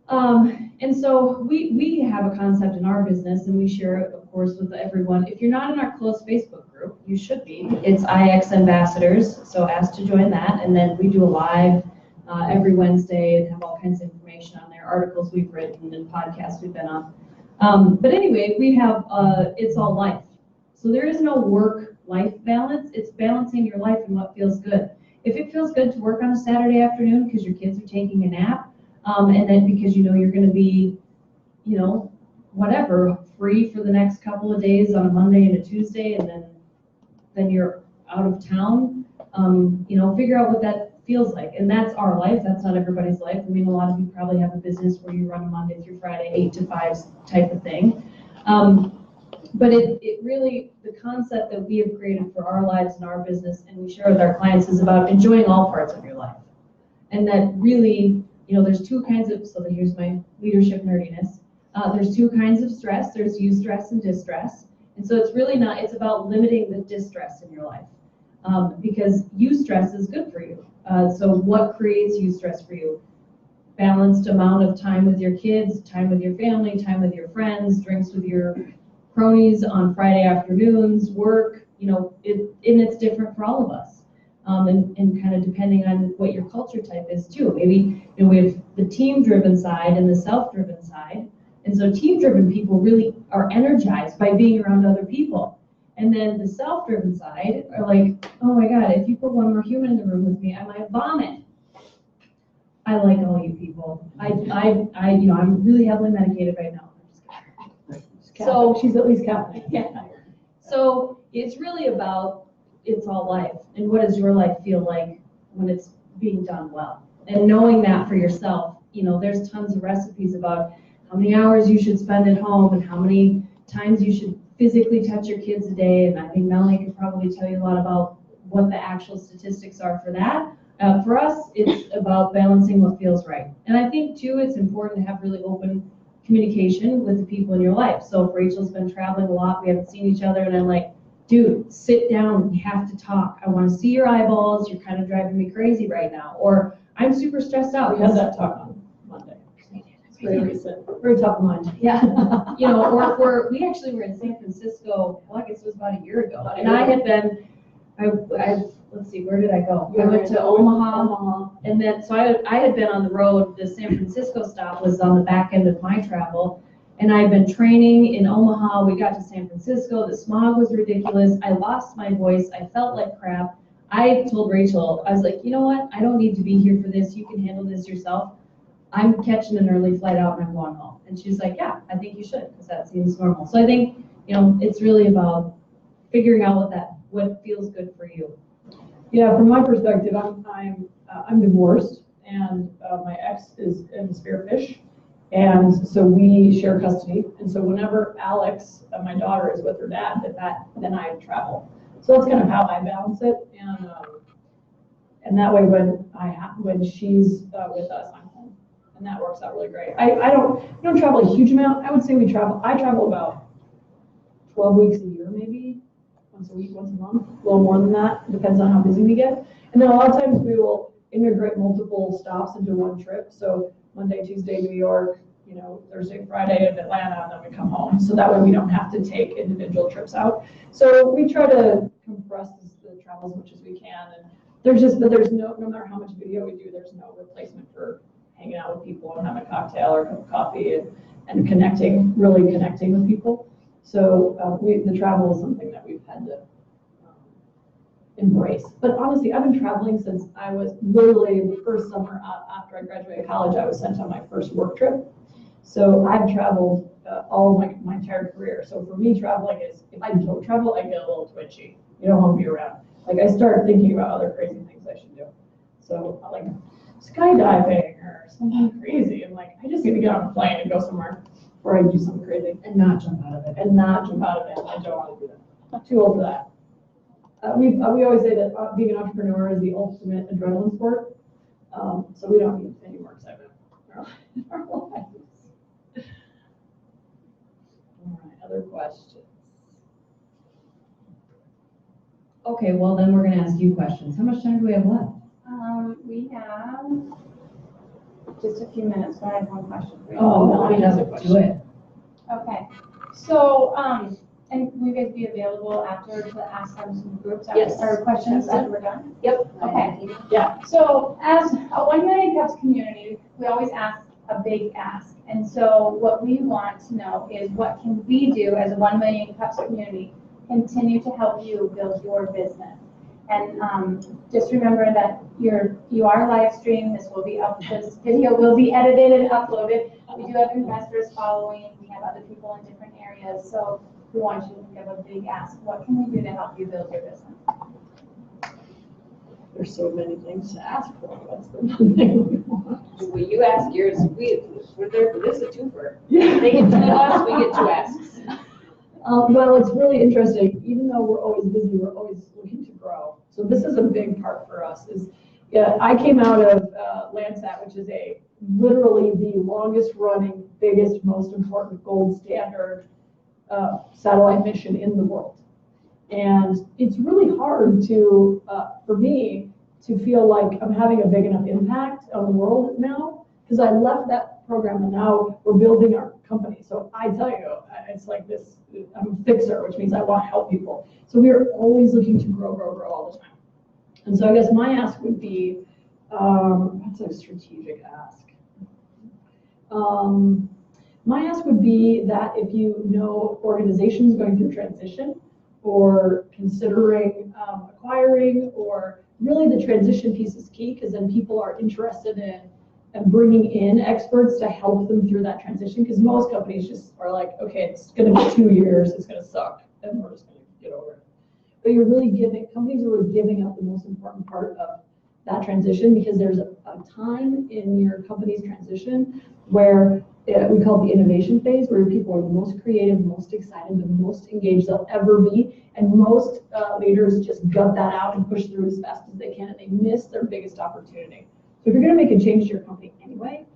And so we have a concept in our business, and we share it, of course, with everyone. If you're not in our close Facebook group, you should be. It's IX Ambassadors, so ask to join that. And then we do a live every Wednesday and have all kinds of information on there, articles we've written and podcasts we've been on. But anyway, we have It's All Life. So there is no work-life balance. It's balancing your life and what feels good. If it feels good to work on a Saturday afternoon because your kids are taking a nap, and then because you're going to be, whatever, free for the next couple of days on a Monday and a Tuesday, and then you're out of town, figure out what that feels like. And that's our life. That's not everybody's life. I mean, a lot of you probably have a business where you run a Monday through Friday, 8 to 5 type of thing. But it really, the concept that we have created for our lives and our business, and we share with our clients, is about enjoying all parts of your life. And that really, there's two kinds of, so here's my leadership nerdiness. There's two kinds of stress. There's eustress and distress. And so it's really not, it's about limiting the distress in your life. Because eustress is good for you. So what creates eustress for you? Balanced amount of time with your kids, time with your family, time with your friends, drinks with your cronies on Friday afternoons, work, and it's different for all of us. And kind of depending on what your culture type is too. Maybe, we have the team-driven side and the self-driven side. And so team-driven people really are energized by being around other people. And then the self-driven side are like, oh my God, if you put one more human in the room with me, I might vomit. I like all you people. I'm really heavily medicated right now. So she's at least Catholic. Yeah. So it's really about, it's all life. And what does your life feel like when it's being done well? And knowing that for yourself, there's tons of recipes about how many hours you should spend at home and how many times you should physically touch your kids a day. And I think Melanie could probably tell you a lot about what the actual statistics are for that. For us, it's about balancing what feels right. And I think too, it's important to have really open communication with the people in your life. So if Rachel's been traveling a lot, we haven't seen each other, and I'm like, dude, sit down, we have to talk. I want to see your eyeballs. You're kind of driving me crazy right now. Or I'm super stressed out. We had that talk on Monday. It's very recent, very top of mind. Yeah, you know, or we actually were in San Francisco, well, I guess it was about a year ago. And I had been, let's see, where did I go? I went to Omaha. And then, so I had been on the road. The San Francisco stop was on the back end of my travel. And I've been training in Omaha. We got to San Francisco. The smog was ridiculous. I lost my voice. I felt like crap. I told Rachel, I was like, you know what? I don't need to be here for this. You can handle this yourself. I'm catching an early flight out and I'm going home. And she's like, yeah, I think you should, because that seems normal. So I think, you know, it's really about figuring out what feels good for you. Yeah, from my perspective, I'm divorced, and my ex is in Spearfish, and so we share custody. And so whenever Alex, my daughter, is with her dad, then I travel. So that's kind of how I balance it, and that way when she's with us, I'm home, and that works out really great. I don't travel a huge amount. I would say I travel about 12 weeks a year, maybe. Once a week, once a month, a little more than that, depends on how busy we get. And then a lot of times we will integrate multiple stops into one trip. So Monday, Tuesday, New York, you know, Thursday, Friday in Atlanta, and then we come home. So that way we don't have to take individual trips out. So we try to compress the travel as much as we can. And there's no matter how much video we do, there's no replacement for hanging out with people and having a cocktail or a cup of coffee and really connecting with people. So the travel is something that we've had to embrace. But honestly, I've been traveling since I was literally the first summer after I graduated college. I was sent on my first work trip. So I've traveled all my entire career. So for me, traveling is, if I don't travel, I get a little twitchy. You don't want to be around. Like I start thinking about other crazy things I should do. So like skydiving or something crazy. And like, I just need to get on a plane and go somewhere where I do something crazy. And not jump out of it. I don't want to do that. I'm too old for that. We always say that being an entrepreneur is the ultimate adrenaline sport. So we don't need any more excitement in our lives. All right, other questions? Okay, well then we're gonna ask you questions. How much time do we have left? We have just a few minutes, but I have one question for you. Oh, Melanie has a question. Do it. Okay, so, and will you guys be available after to ask them some groups Yes. or questions after we're done? Yep. Okay. Yeah. So as a 1 Million Cups community, we always ask a big ask. And so what we want to know is what can we do as a 1 Million Cups community continue to help you build your business? And just remember that you are live streamed. This video will be edited and uploaded. We do have investors following. We have other people in different areas. So we want you to give a big ask. What can we do to help you build your business? There's so many things to ask for. What's the one thing we want? Well, you ask yours, we're there for this, a twofer. Yeah. They get 2 asks, we get 2 asks. Well, it's really interesting. Even though we're always busy, we're always looking to grow. So this is a big part for us. I came out of Landsat, which is literally the longest running, biggest, most important gold standard satellite mission in the world. And it's really hard for me to feel like I'm having a big enough impact on the world now, because I left that program and now we're building our company. So I tell you, it's like this, I'm a fixer, which means I want to help people. So we are always looking to grow all the time. And so I guess my ask would be, what's a strategic ask? My ask would be that if you know organizations going through transition or considering acquiring, or really the transition piece is key, because then people are interested in and bringing in experts to help them through that transition, because most companies just are like, okay, it's going to be 2 years, it's going to suck, and we're just going to get over it. But you're really companies are really giving up the most important part of that transition, because there's a time in your company's transition where we call it the innovation phase, where people are the most creative, most excited, the most engaged they'll ever be, and most leaders just gut that out and push through as fast as they can, and they miss their biggest opportunity. So if you're going to make a change to your company anyway,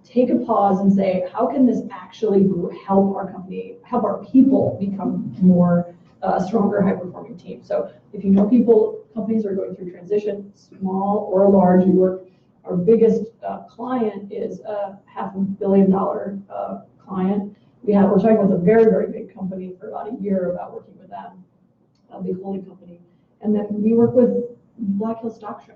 take a pause and say, how can this actually help our company, help our people become more stronger, high-performing teams? So if you know companies are going through transition, small or large, our biggest client is a $500 million client. We're talking with a very, very big company for about a year about working with them, a big holding company. And then we work with Black Hill Stock Show.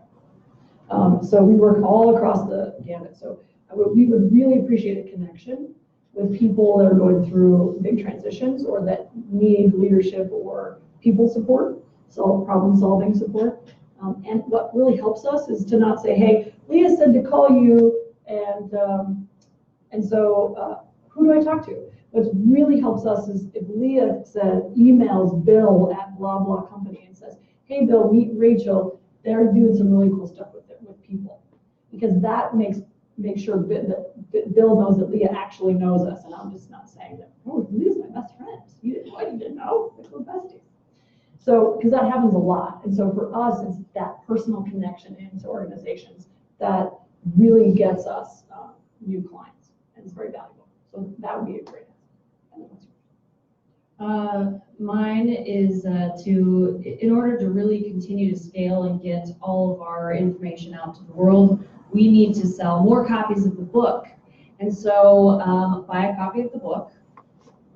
So we work all across the gamut. So we would really appreciate a connection with people that are going through big transitions or that need leadership or people support, problem-solving support. And what really helps us is to not say, hey, Leah said to call you, and so who do I talk to? What really helps us is if Leah emails Bill at blah, blah company and says, hey, Bill, meet Rachel. They're doing some really cool stuff with people. Because that makes sure that Bill knows that Leah actually knows us. And I'm just not saying that, oh, Leah's my best friend. You didn't know? We're besties. So, because that happens a lot. And so for us, it's that personal connection into organizations that really gets us new clients. And it's very valuable. So that would be a great Mine is in order to really continue to scale and get all of our information out to the world, we need to sell more copies of the book. And so buy a copy of the book,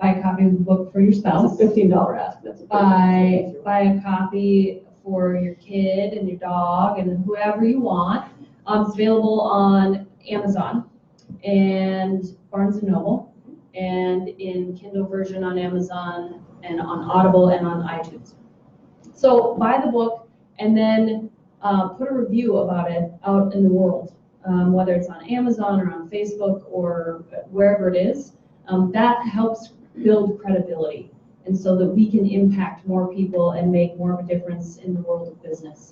buy a copy of the book for your spouse. That's a $15 ask. That's buy a copy for your kid and your dog and whoever you want. It's available on Amazon and Barnes & Noble, and in Kindle version on Amazon and on Audible and on iTunes. So buy the book and then put a review about it out in the world, whether it's on Amazon or on Facebook or wherever it is. That helps build credibility, and so that we can impact more people and make more of a difference in the world of business.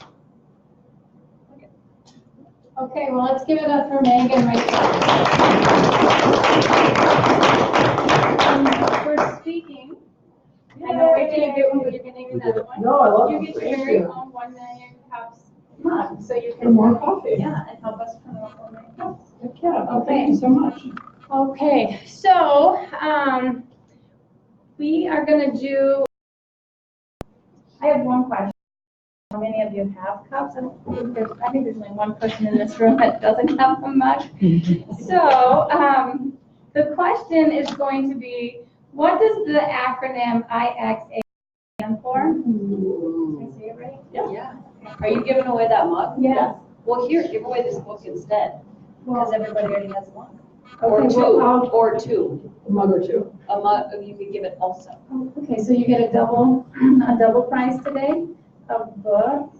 Okay, well, let's give it up for Megan right for speaking. I know, Rachel, you're getting another one. No, I love You it. get your Thank very you. own 1 million cups mug, so you For can. more coffee. Yeah, and help us promote 1 million cups. Heck yeah. Okay. Thank you so much. Okay, so, we are gonna do, I have one question. How many of you have cups? I think there's only one person in this room that doesn't have a mug. So, the question is going to be, what does the acronym IXA stand for? Can I say it right? Yeah. Are you giving away that mug? Yes. Well, here, give away this book instead, because everybody already has a mug. Okay, Or two. A mug or two. A mug, you could give it also. Okay, so you get a double prize today, a book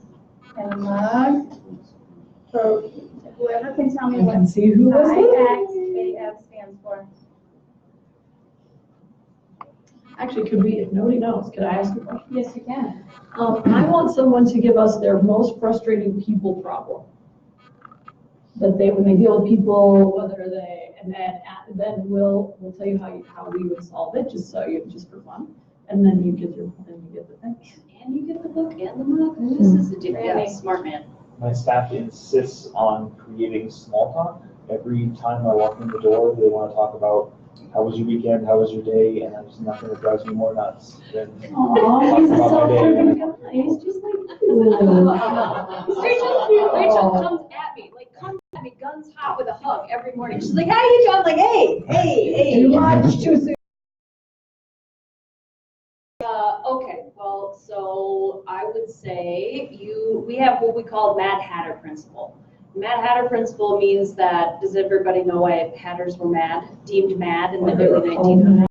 and a mug. So whoever can tell me I what can see who was it. IXAF stands for. Actually, could we, if nobody knows, could I ask a question? Yes, you can. I want someone to give us their most frustrating people problem. That when they deal with people, and then we'll tell you how we would solve it, just for fun. And then you get the thing. And you get the book and the mug. This is a Really? smart man. My staff insists on creating small talk. Every time I walk in the door, they want to talk about how was your weekend, how was your day, and there's nothing that drives me more nuts than Aw, he's a talking about my day. self-serving guy. He's just like you. Rachel comes at me, guns hot with a hug every morning. She's like, how you doing? I'm like, hey. Too much, too soon. Okay, well, so I would say we have what we call Mad Hatter principle. Mad Hatter principle means that, does everybody know why hatters were deemed mad in the early 1900s?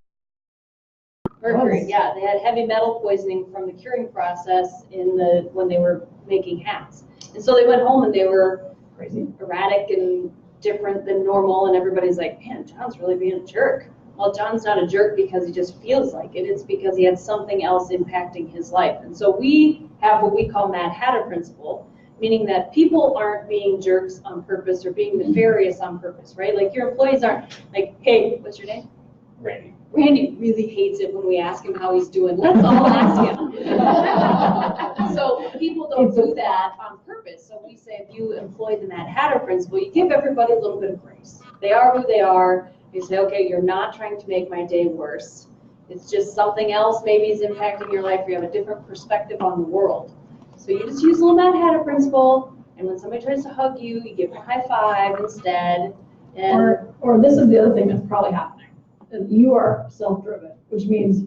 Mercury, yeah, they had heavy metal poisoning from the curing process when they were making hats. And so they went home and they were Crazy. erratic and different than normal, and everybody's like, man, John's really being a jerk. Well, John's not a jerk because he just feels like it. It's because he had something else impacting his life. And so we have what we call Mad Hatter principle, meaning that people aren't being jerks on purpose or being nefarious on purpose, right? Like your employees aren't like, hey, what's your name? Randy. Randy really hates it when we ask him how he's doing. Let's all ask him. So people don't do that on purpose. So we say if you employ the Mad Hatter principle, you give everybody a little bit of grace. They are who they are. You say, okay, you're not trying to make my day worse. It's just something else maybe is impacting your life, or you have a different perspective on the world. So you just use a little Mad Hatter principle, and when somebody tries to hug you, you give them a high five instead. And Or this is the other thing that's probably happening. That you are self-driven, which means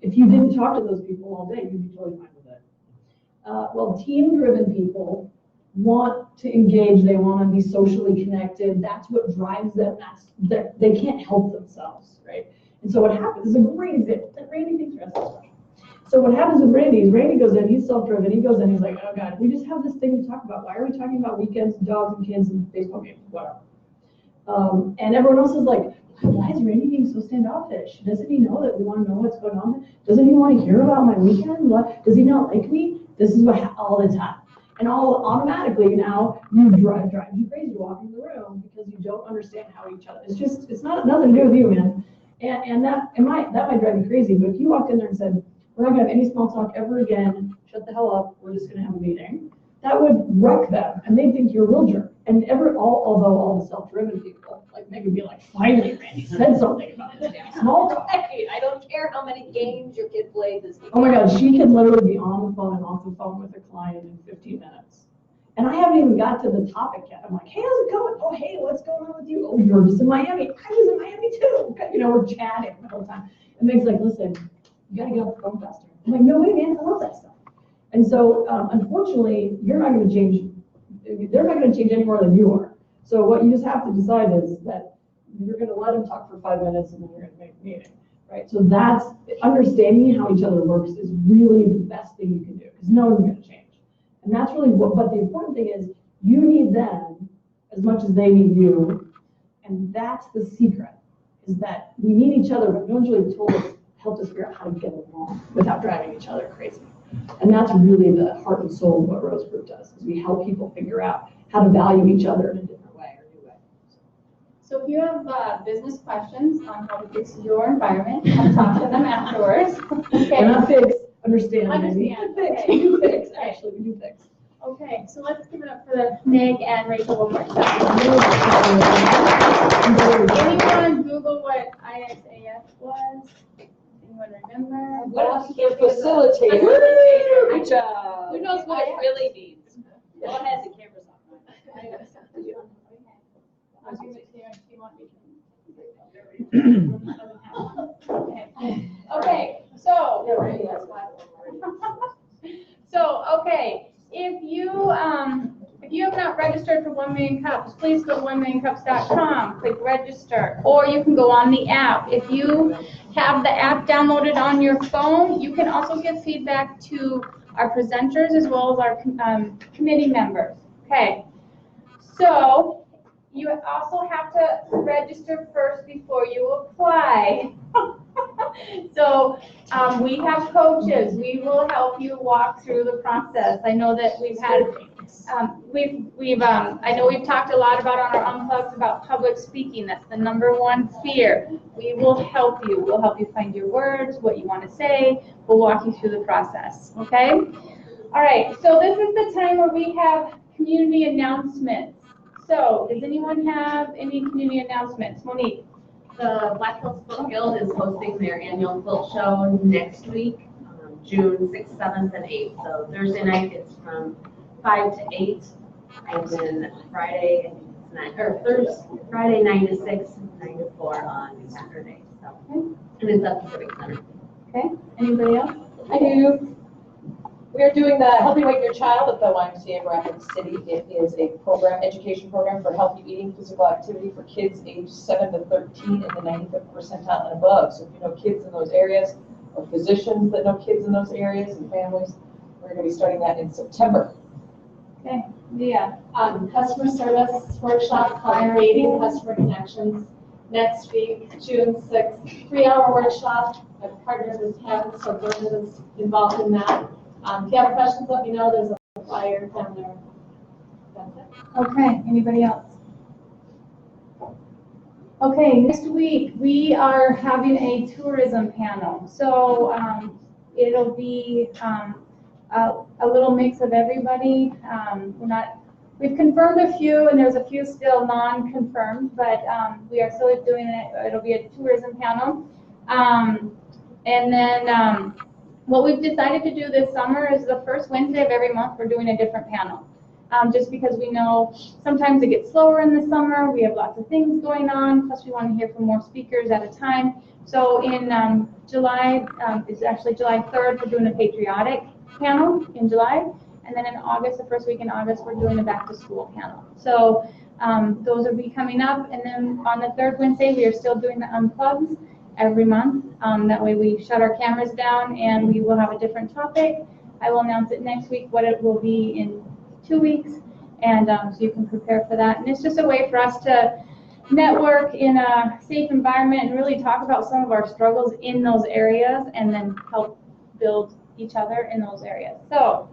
if you didn't talk to those people all day, you'd be totally fine with it. Well, team-driven people want to engage, they want to be socially connected. That's what drives them. They can't help themselves, right? And so what happens is a great example. Randy, thanks for asking this question. So what happens with Randy is Randy goes in, he's self-driven, he goes in, he's like, oh God, we just have this thing to talk about. Why are we talking about weekends, dogs and kids and baseball games, whatever. And everyone else is like, why is Randy being so standoffish? Doesn't he know that we want to know what's going on? Doesn't he want to hear about my weekend? What? Does he not like me? This is what all the time. And all automatically now you drive you crazy to walk into the room because you don't understand how each other. It's not nothing to do with you, man. And that might drive you crazy. But if you walked in there and said, we're not gonna have any small talk ever again, shut the hell up, we're just gonna have a meeting, that would wreck them, and they'd think you're a real jerk. And although all the self-driven people, like Meg would be like, finally, Randy said something about this damn small talk. I don't care how many games your kid played this weekend. Oh my God, she can literally be on the phone and off the phone with a client in 15 minutes. And I haven't even got to the topic yet. I'm like, hey, how's it going? Oh, hey, what's going on with you? Oh, you're just in Miami. I was in Miami too. You know, we're chatting the whole time. And Meg's like, listen, you gotta get off the phone faster. I'm like, no way, man, I love that stuff. And so, unfortunately, you're not gonna change, they're not gonna change any more than you are. So what you just have to decide is that you're gonna let them talk for 5 minutes and then you're gonna make a meeting, right? So that's, understanding how each other works is really the best thing you can do, because no one's gonna change. And that's really but the important thing is, you need them as much as they need you, and that's the secret, is that we need each other, but no one's really helped us figure out how to get along without driving each other crazy. And that's really the heart and soul of what Rose Group does, is we help people figure out how to value each other in a different way or new way. So if you have business questions on how to fix your environment, come talk to them afterwards. Okay. We're not fix, understand. Understand, Fix, okay. we do fix, actually, we do fix. Okay, so let's give it up for Meg and Rachel one more time. Anyone Google what ISAF was? Anyone remember? Facilitator. Good job. Who knows what it really means? Well, it has the cameras on. Okay, so. So, okay, if you have not registered for 1 Million Cups, please go to 1millioncups.com, click register, or you can go on the app. If you have the app downloaded on your phone, you can also give feedback to our presenters as well as our committee members. Okay, so you also have to register first before you apply. So we have coaches. We will help you walk through the process. I know that we've had, I know we've talked a lot about on our unplugs about public speaking. That's the #1 fear. We will help you. We'll help you find your words, what you want to say. We'll walk you through the process. Okay? All right. So this is the time where we have community announcements. So does anyone have any community announcements? Monique? The Black Hills Quilt Guild is hosting their annual quilt show next week, June 6th, 7th, and 8th. So Thursday night it's from 5 to 8, and then Friday, Friday 9 to 6, 9 to 4 on Saturday. So, and it's at the Civic Center. Okay. Anybody else? I do. We are doing the Healthy Weight Your Child at the YMCA of Rapid City. It is a education program for healthy eating, physical activity for kids aged 7 to 13 in the 95th percentile and above. So if you know kids in those areas, or physicians that know kids in those areas and families, we're going to be starting that in September. Okay. Yeah. Customer service workshop, creating customer connections, next week, June 6th, 3-hour workshop. I've partnered with Ken, so Vernon is involved in that. If you have questions, let me know. There's a flyer down there. That's it. Okay, anybody else? Okay, next week we are having a tourism panel. So it'll be a little mix of everybody. We've confirmed a few, and there's a few still non-confirmed, but we are still doing it. It'll be a tourism panel. And then what we've decided to do this summer is the first Wednesday of every month, we're doing a different panel. Just because we know sometimes it gets slower in the summer, we have lots of things going on, plus we want to hear from more speakers at a time. So in July, it's actually July 3rd, we're doing a patriotic panel in July. And then in August, the first week in August, we're doing a back to school panel. So those will be coming up. And then on the third Wednesday, we are still doing the unplugs every month. That way we shut our cameras down and we will have a different topic. I will announce it next week, what it will be in 2 weeks. And so you can prepare for that. And it's just a way for us to network in a safe environment and really talk about some of our struggles in those areas and then help build each other in those areas. So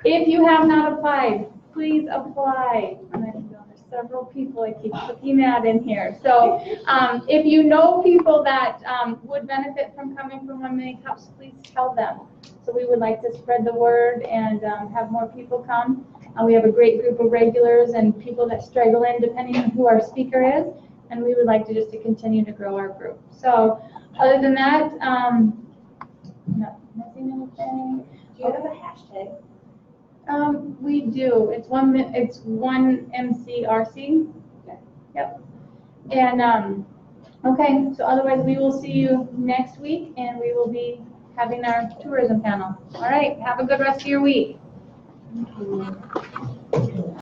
if you have not applied, please apply. And I know there's several people I keep looking at in here. So if you know people that would benefit from coming from 1 Million Cups, please tell them. So we would like to spread the word and have more people come. We have a great group of regulars and people that straggle in depending on who our speaker is. And we would like to just to continue to grow our group. So other than that, not missing anything. Do you have a hashtag? We do. It's one MCRC. Yep. And okay. So otherwise, we will see you next week, and we will be having our tourism panel. All right. Have a good rest of your week.